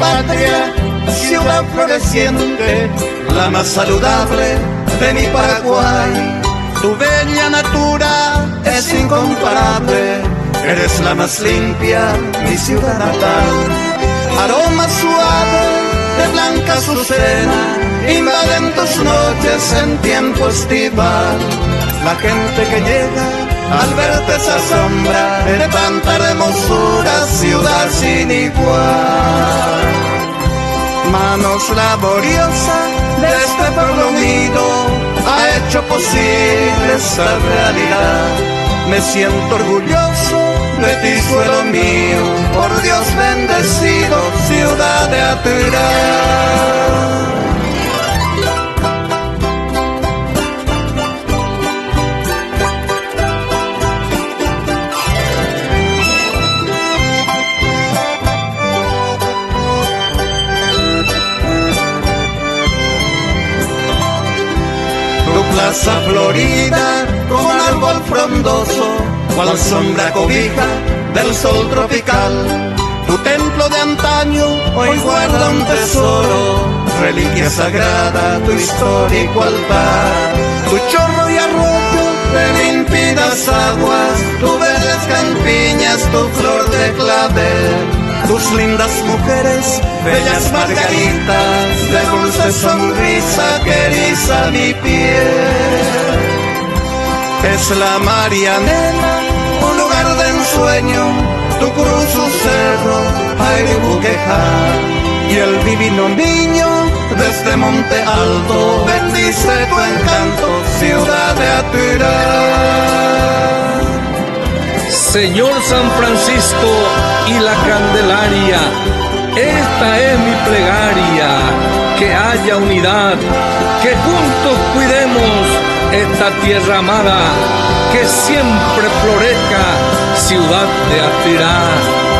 patria, ciudad floreciente, la más saludable de mi Paraguay. Tu bella natura es incomparable, eres la más limpia, mi ciudad natal. Aroma suave de blanca azucena invaden tus noches en tiempo estival. La gente que llega al verte se asombra de tanta hermosura, ciudad sin igual. Manos laboriosas de este pueblo unido ha hecho posible esta realidad. Me siento orgulloso de ti, suelo mío, por Dios bendecido, ciudad de Atirá. Plaza florida con árbol frondoso, cual sombra cobija del sol tropical. Tu templo de antaño hoy guarda un tesoro, reliquia sagrada, tu histórico altar. Tu chorro y arroyo de límpidas aguas, tu verdes campiñas, tu flor de clavel. Tus lindas mujeres, bellas margaritas, de dulce sonrisa que eriza mi piel. Es la Marianela, un lugar de ensueño, tu cruz, su cerro, aire buquejar. Y el divino niño, desde Monte Alto, bendice tu encanto, ciudad de Atirá. Señor San Francisco y la Candelaria, esta es mi plegaria, que haya unidad, que juntos cuidemos esta tierra amada, que siempre florezca, ciudad de Atirá.